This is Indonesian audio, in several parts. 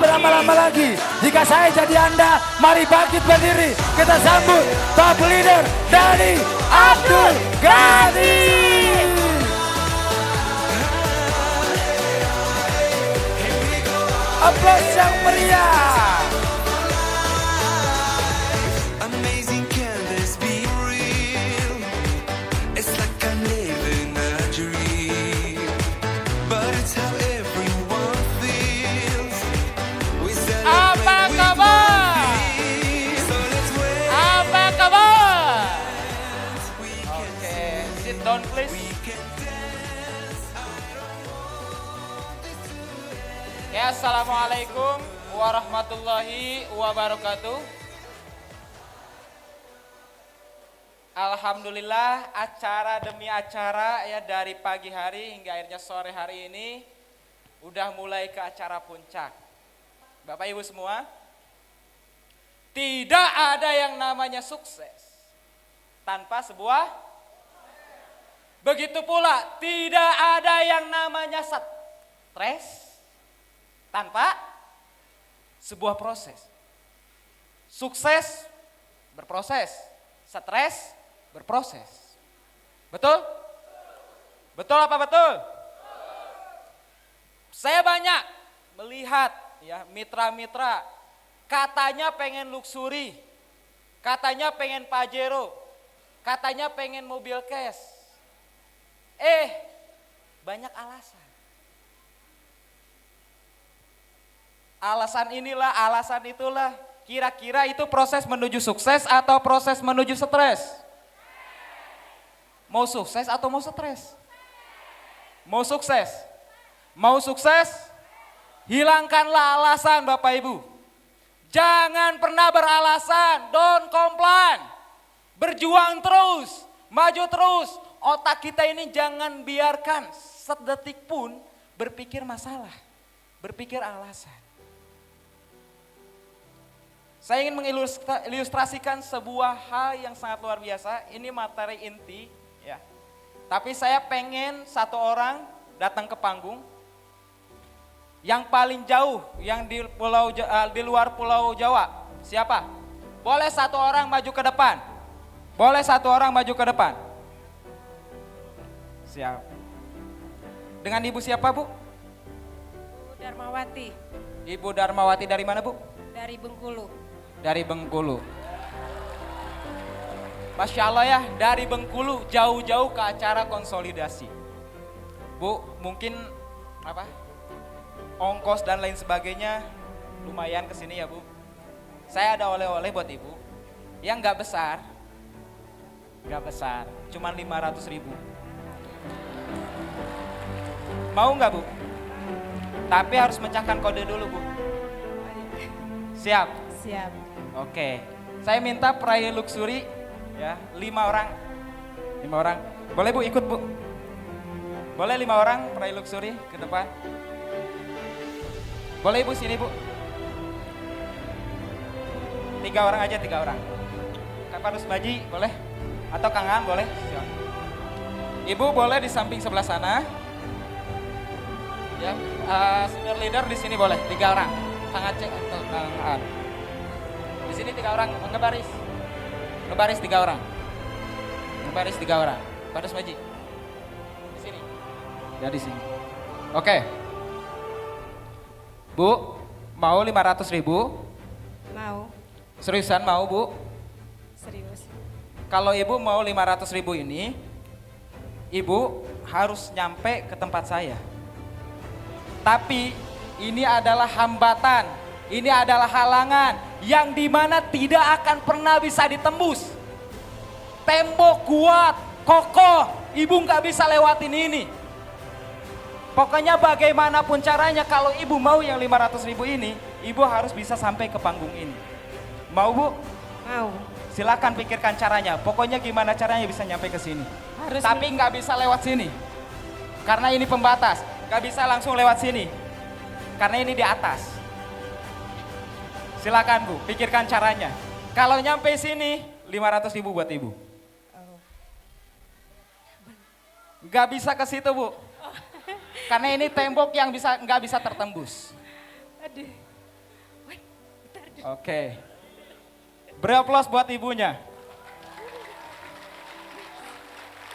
berlama-lama lagi. Jika saya jadi Anda, mari bangkit berdiri. Kita sambut top leader dari Abdul Ghani. Aplaus yang meriah. Amazing, can this be real? It's like I'm living a dream, but it's how everyone feels. We Apa celebrate with kabar? one beat, so let's wait. Apa kabar? Oke, sit down please. Ya, assalamualaikum warahmatullahi wabarakatuh. Alhamdulillah, acara demi acara ya dari pagi hari hingga akhirnya sore hari ini udah mulai ke acara puncak. Bapak Ibu semua, tidak ada yang namanya sukses tanpa sebuah. Begitu pula tidak ada yang namanya stres tanpa sebuah proses. Sukses berproses, stres berproses. Betul? Betul apa betul? Saya banyak melihat ya mitra-mitra katanya pengen luxury, katanya pengen Pajero, katanya pengen mobil cash. Banyak alasan. Alasan inilah, alasan itulah. Kira-kira itu proses menuju sukses atau proses menuju stres? Mau sukses atau mau stres? Mau sukses? Mau sukses? Hilangkanlah alasan Bapak Ibu. Jangan pernah beralasan, don't complain. Berjuang terus, maju terus. Otak kita ini jangan biarkan sedetik pun berpikir masalah, berpikir alasan. Saya ingin mengilustrasikan sebuah hal yang sangat luar biasa. Ini materi inti, ya. Tapi saya pengen satu orang datang ke panggung yang paling jauh, yang di luar Pulau Jawa. Siapa? Boleh satu orang maju ke depan. Boleh satu orang maju ke depan. Siap. Dengan Ibu siapa, Bu? Ibu Darmawati Ibu Darmawati dari mana, Bu? dari Bengkulu. Dari Bengkulu. Masya Allah ya, dari Bengkulu jauh-jauh ke acara konsolidasi. Bu, mungkin apa? Ongkos dan lain sebagainya lumayan kesini ya Bu. Saya ada oleh-oleh buat Ibu. Yang nggak besar, cuman 500.000. Mau nggak Bu? Tapi harus mencahkan kode dulu Bu. Siap? Siap. Oke, saya minta peraih luxury ya 5 orang. 5 orang. Boleh Bu ikut Bu? Boleh 5 orang peraih luxury ke depan? Boleh Ibu sini Bu? 3 orang aja, 3 orang. Kak Parus Baji boleh? Atau Kang An boleh? Siap. Ibu boleh di samping sebelah sana. Ya, senior leader di sini boleh 3 orang. Kang Aceh atau Kang An. Di sini 3 orang, ngebaris. Ngebaris 3 orang. Ngebaris 3 orang. Parus Baji. Di sini. Ya di sini. Oke. Bu, mau 500.000? Mau. Seriusan mau Bu? Serius. Kalau Ibu mau 500.000 ini, Ibu harus nyampe ke tempat saya. Tapi ini adalah hambatan, ini adalah halangan yang dimana tidak akan pernah bisa ditembus. Tembok kuat, kokoh, Ibu nggak bisa lewatin ini. Pokoknya bagaimanapun caranya kalau Ibu mau yang 500.000 ini, Ibu harus bisa sampai ke panggung ini. Mau Bu? Mau. Silakan pikirkan caranya. Pokoknya gimana caranya bisa nyampe ke sini. Harus. Tapi nggak bisa lewat sini. Karena ini pembatas. Nggak bisa langsung lewat sini. Karena ini di atas. Silakan Bu, pikirkan caranya. Kalau nyampe sini, 500.000 buat Ibu. Oh. Nggak bisa ke situ Bu. Karena ini tembok yang nggak bisa tertembus. Aduh. Oke. Beri aplaus buat ibunya.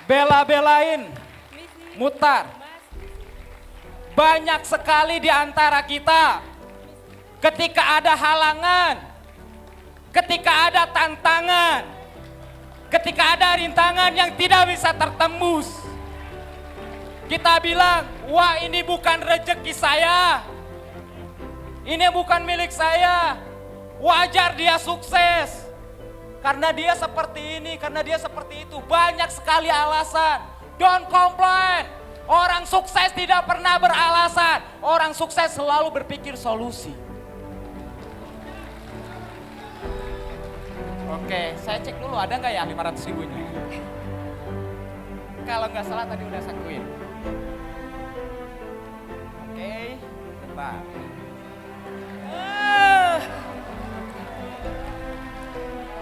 Bela-belain, mutar. Banyak sekali di antara kita ketika ada halangan, ketika ada tantangan, ketika ada rintangan yang tidak bisa tertembus. Kita bilang, wah ini bukan rezeki saya, ini bukan milik saya, wajar dia sukses. Karena dia seperti ini, karena dia seperti itu. Banyak sekali alasan. Don't complain. Orang sukses tidak pernah beralasan. Orang sukses selalu berpikir solusi. Oke, saya cek dulu ada nggak ya 500 ribunya. Kalau nggak salah tadi udah sakuin. Oke, bentar.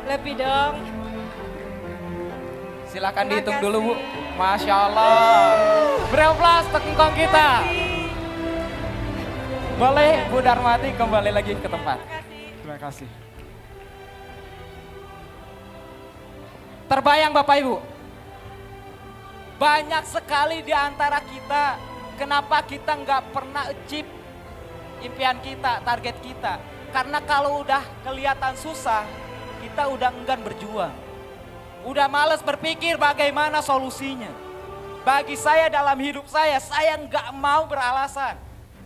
Lebih dong. Silakan Terima dihitung kasih. dulu Bu. Masya Allah. Beri aplaus tekungkong kita. Boleh Bu Darmati kembali lagi ke tempat. Terima kasih. Terbayang Bapak Ibu? Banyak sekali di antara kita, kenapa kita nggak pernah achieve impian kita, target kita. Karena kalau udah kelihatan susah, kita udah enggan berjuang. Udah males berpikir bagaimana solusinya. Bagi saya dalam hidup saya nggak mau beralasan.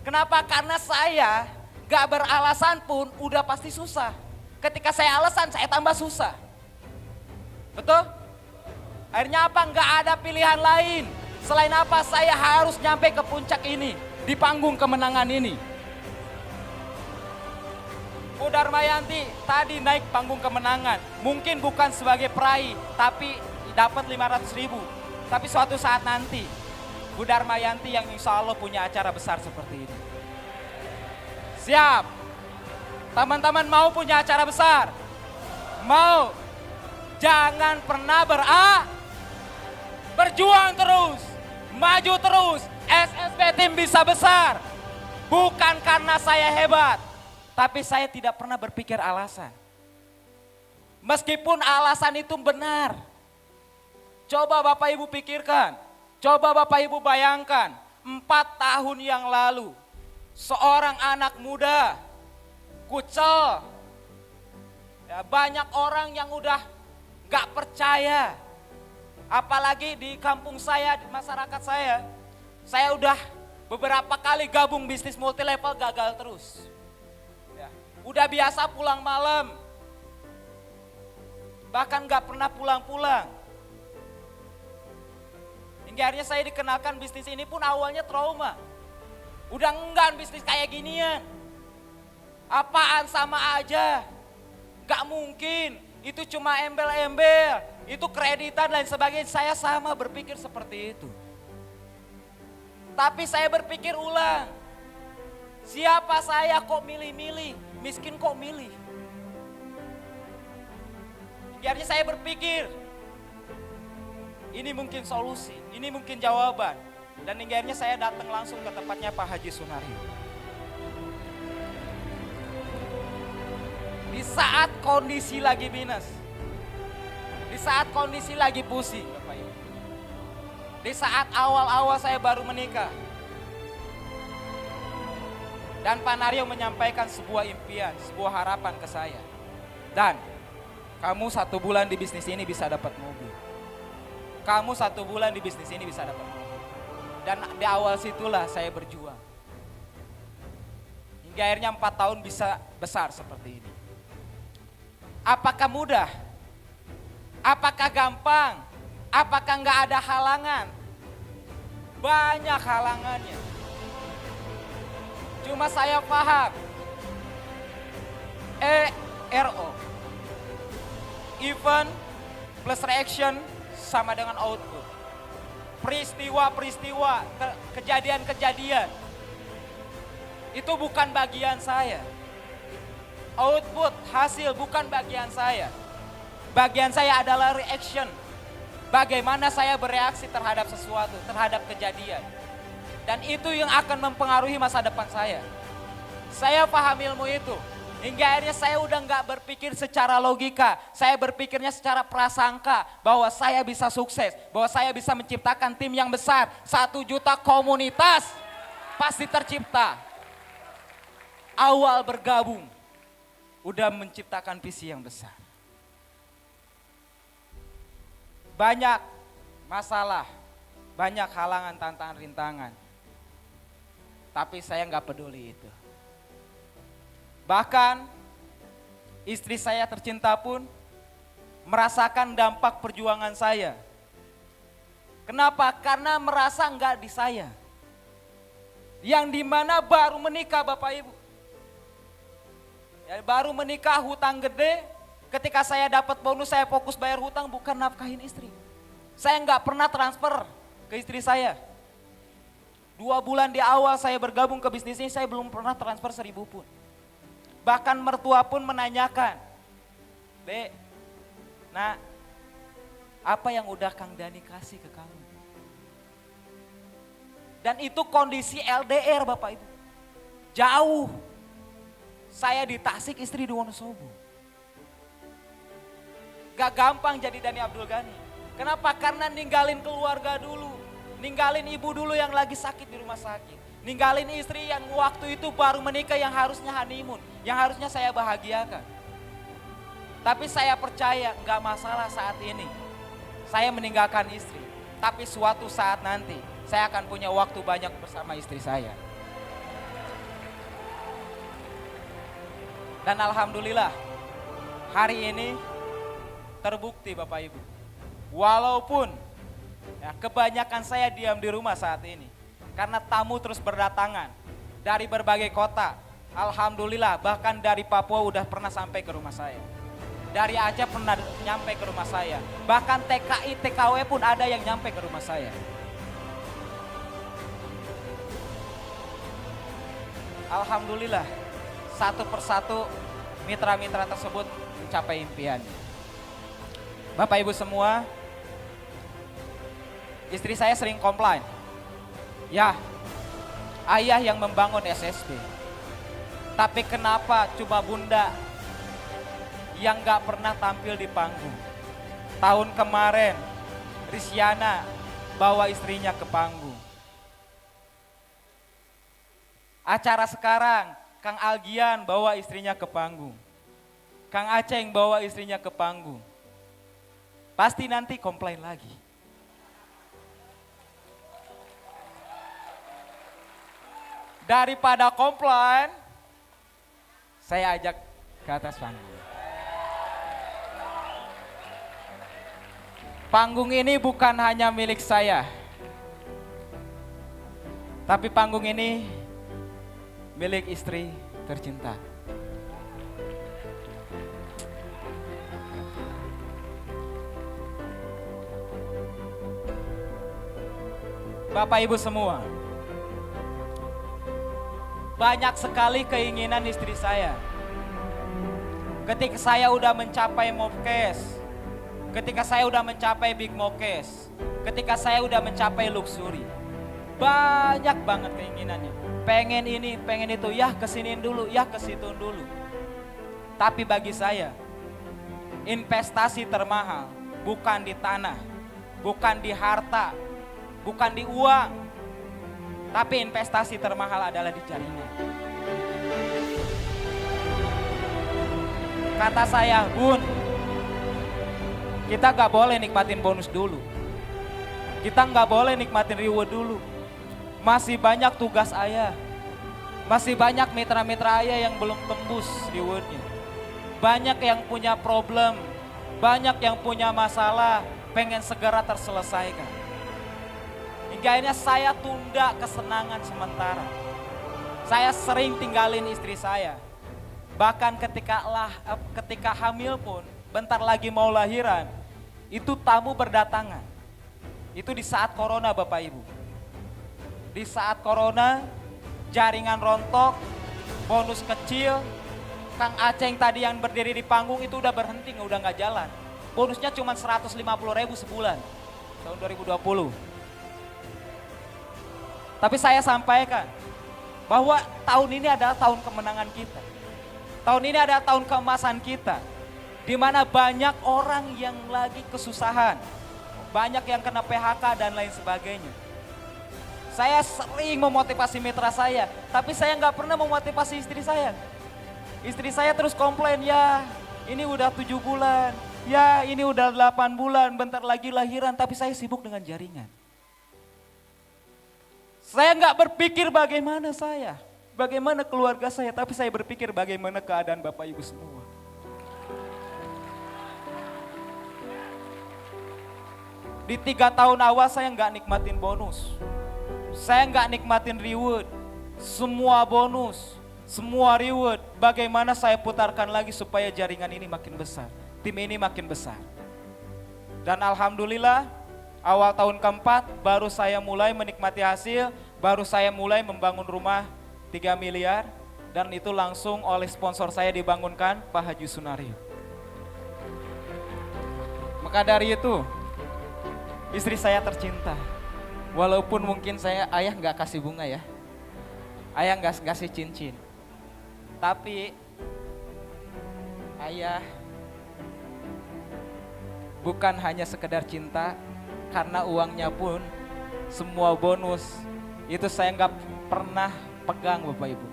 Kenapa? Karena saya nggak beralasan pun udah pasti susah. Ketika saya alasan, saya tambah susah. Betul? Akhirnya apa? Nggak ada pilihan lain. Selain apa? Saya harus nyampe ke puncak ini. Di panggung kemenangan ini. Bu Darmayanti tadi naik panggung kemenangan. Mungkin bukan sebagai peraih, tapi dapat 500 ribu. Tapi suatu saat nanti, Bu Darmayanti yang insya Allah punya acara besar seperti ini. Siap? Teman-teman mau punya acara besar? Mau? Jangan pernah berjuang terus, maju terus. SSB tim bisa besar. Bukan karena saya hebat, tapi saya tidak pernah berpikir alasan. Meskipun alasan itu benar. Coba Bapak Ibu pikirkan, coba Bapak Ibu bayangkan, 4 tahun yang lalu, seorang anak muda, kucel, ya, banyak orang yang udah gak percaya. Apalagi di kampung saya, di masyarakat saya udah beberapa kali gabung bisnis multi level gagal terus. Udah biasa pulang malam, bahkan gak pernah pulang-pulang. Hingga akhirnya saya dikenalkan bisnis ini pun awalnya trauma. Udah enggan bisnis kayak ginian. Apaan sama aja, gak mungkin, itu cuma embel-embel, itu kreditan dan sebagainya. Saya sama berpikir seperti itu. Tapi saya berpikir ulang, siapa saya kok milih-milih? Miskin kok milih? Akhirnya saya berpikir, ini mungkin solusi, ini mungkin jawaban. Dan akhirnya saya datang langsung ke tempatnya Pak Haji Sunario. Di saat kondisi lagi minus, di saat kondisi lagi pusing, Bapak Ibu. Di saat awal-awal saya baru menikah. Dan Pak Naryo menyampaikan sebuah impian, sebuah harapan ke saya. Dan kamu 1 bulan di bisnis ini bisa dapat mobil. Kamu 1 bulan di bisnis ini bisa dapat mobil. Dan di awal situlah saya berjuang. Hingga akhirnya 4 tahun bisa besar seperti ini. Apakah mudah? Apakah gampang? Apakah nggak ada halangan? Banyak halangannya. Cuma saya paham, ERO, event plus reaction sama dengan output. Peristiwa-peristiwa, kejadian-kejadian, itu bukan bagian saya. Output, hasil bukan bagian saya. Bagian saya adalah reaction. Bagaimana saya bereaksi terhadap sesuatu, terhadap kejadian. Dan itu yang akan mempengaruhi masa depan saya. Saya paham ilmu itu. Hingga akhirnya saya udah nggak berpikir secara logika, saya berpikirnya secara prasangka bahwa saya bisa sukses, bahwa saya bisa menciptakan tim yang besar, 1 juta komunitas pasti tercipta. Awal bergabung, udah menciptakan visi yang besar. Banyak masalah, banyak halangan, tantangan, rintangan. Tapi saya nggak peduli itu. Bahkan istri saya tercinta pun merasakan dampak perjuangan saya. Kenapa? Karena merasa nggak di saya. Yang dimana baru menikah Bapak Ibu. Ya, baru menikah hutang gede, ketika saya dapat bonus saya fokus bayar hutang bukan nafkahin istri. Saya nggak pernah transfer ke istri saya. 2 bulan di awal saya bergabung ke bisnis ini saya belum pernah transfer 1.000 pun. Bahkan mertua pun menanyakan, Dek, Nak, apa yang udah Kang Dani kasih ke kamu? Dan itu kondisi LDR Bapak Ibu. Jauh. Saya di Tasik, istri di Wonosobo. Gak gampang jadi Dani Abdul Ghani. Kenapa? Karena ninggalin keluarga dulu. Ninggalin ibu dulu yang lagi sakit di rumah sakit. Ninggalin istri yang waktu itu baru menikah yang harusnya honeymoon. Yang harusnya saya bahagiakan. Tapi saya percaya gak masalah saat ini. Saya meninggalkan istri. Tapi suatu saat nanti saya akan punya waktu banyak bersama istri saya. Dan alhamdulillah hari ini terbukti Bapak Ibu. Walaupun ya, kebanyakan saya diam di rumah saat ini. Karena tamu terus berdatangan dari berbagai kota. Alhamdulillah bahkan dari Papua udah pernah sampai ke rumah saya. Dari Aceh pernah nyampe ke rumah saya. Bahkan TKI, TKW pun ada yang nyampe ke rumah saya. Alhamdulillah satu persatu mitra-mitra tersebut mencapai impiannya. Bapak Ibu semua, istri saya sering komplain. Ya, ayah yang membangun SSB. Tapi kenapa cuma bunda yang gak pernah tampil di panggung? Tahun kemarin, Rizkyana bawa istrinya ke panggung. Acara sekarang, Kang Algian bawa istrinya ke panggung. Kang Aceng bawa istrinya ke panggung. Pasti nanti komplain lagi. Daripada komplain, saya ajak ke atas panggung. Panggung ini bukan hanya milik saya, tapi panggung ini milik istri tercinta. Bapak Ibu semua, banyak sekali keinginan istri saya. Ketika saya udah mencapai Mobcase, ketika saya udah mencapai Big Mobcase, ketika saya udah mencapai luxury, banyak banget keinginannya. Pengen ini, pengen itu, ya kesiniin dulu, ya kesitu dulu. Tapi bagi saya, investasi termahal bukan di tanah, bukan di harta, bukan di uang, tapi investasi termahal adalah di jaringan. Kata saya, Bun, kita gak boleh nikmatin bonus dulu. Kita gak boleh nikmatin reward dulu. Masih banyak tugas ayah. Masih banyak mitra-mitra ayah yang belum tembus rewardnya. Banyak yang punya problem, banyak yang punya masalah, pengen segera terselesaikan. Hingga akhirnya saya tunda kesenangan sementara. Saya sering tinggalin istri saya. Bahkan ketika hamil pun, bentar lagi mau lahiran, itu tamu berdatangan. Itu di saat corona Bapak Ibu. Di saat corona, jaringan rontok, bonus kecil, Kang Aceng tadi yang berdiri di panggung itu udah berhenti, udah gak jalan. Bonusnya cuma 150.000 sebulan, tahun 2020. Tapi saya sampaikan bahwa tahun ini adalah tahun kemenangan kita. Tahun ini adalah tahun keemasan kita. Di mana banyak orang yang lagi kesusahan. Banyak yang kena PHK dan lain sebagainya. Saya sering memotivasi mitra saya, tapi saya nggak pernah memotivasi istri saya. Istri saya terus komplain, ya ini udah 7 bulan, ya ini udah 8 bulan, bentar lagi lahiran, tapi saya sibuk dengan jaringan. Saya nggak berpikir bagaimana keluarga saya, tapi saya berpikir bagaimana keadaan Bapak Ibu semua. Di 3 tahun awal saya nggak nikmatin bonus. Saya nggak nikmatin reward. Semua bonus, semua reward. Bagaimana saya putarkan lagi supaya jaringan ini makin besar. Tim ini makin besar. Dan alhamdulillah awal tahun keempat baru saya mulai menikmati hasil. Baru saya mulai membangun rumah 3 miliar. Dan itu langsung oleh sponsor saya dibangunkan Pak Haji Sunario. Maka dari itu istri saya tercinta. Walaupun mungkin ayah nggak kasih bunga ya. Ayah nggak kasih cincin. Tapi ayah bukan hanya sekedar cinta, karena uangnya pun semua bonus itu saya nggak pernah pegang Bapak Ibu.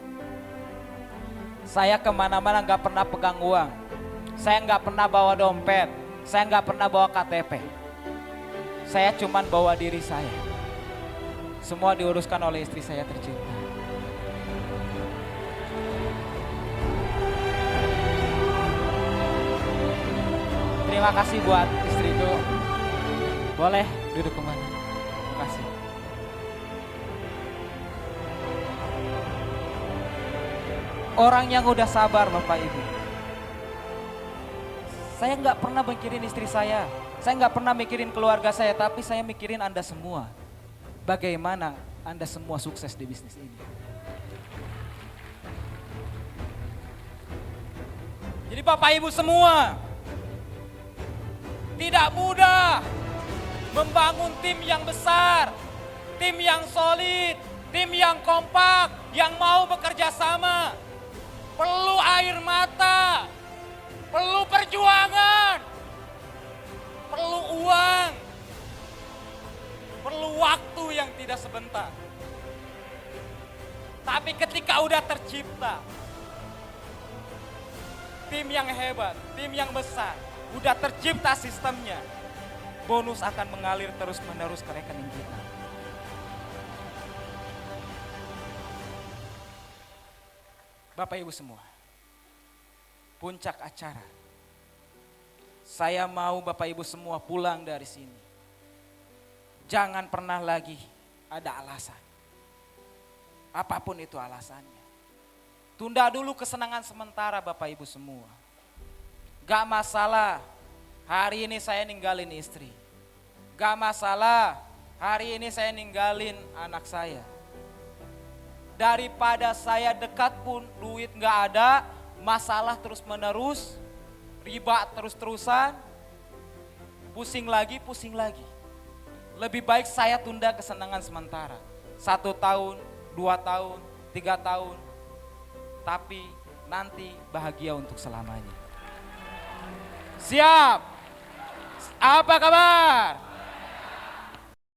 Saya kemana-mana nggak pernah pegang uang. Saya nggak pernah bawa dompet. Saya nggak pernah bawa KTP. Saya cuman bawa diri saya. Semua diuruskan oleh istri saya tercinta. Terima kasih buat istriku. Boleh duduk kembali. Terima kasih. Orang yang udah sabar Bapak Ibu. Saya nggak pernah mikirin istri saya nggak pernah mikirin keluarga saya, tapi saya mikirin Anda semua. Bagaimana Anda semua sukses di bisnis ini. Jadi Bapak Ibu semua, tidak mudah membangun tim yang besar, tim yang solid, tim yang kompak, yang mau bekerja sama. Perlu air mata, perlu perjuangan, perlu uang, perlu waktu yang tidak sebentar. Tapi ketika udah tercipta tim yang hebat, tim yang besar, udah tercipta sistemnya, bonus akan mengalir terus-menerus ke rekening kita. Bapak Ibu semua, puncak acara. Saya mau Bapak Ibu semua pulang dari sini. Jangan pernah lagi ada alasan. Apapun itu alasannya. Tunda dulu kesenangan sementara Bapak Ibu semua. Gak masalah hari ini saya ninggalin istri. Gak masalah hari ini saya ninggalin anak saya. Daripada saya dekat pun duit gak ada, masalah terus menerus, riba terus-terusan, pusing lagi. Lebih baik saya tunda kesenangan sementara. 1 tahun, 2 tahun, 3 tahun. Tapi nanti bahagia untuk selamanya. Siap? Apa kabar?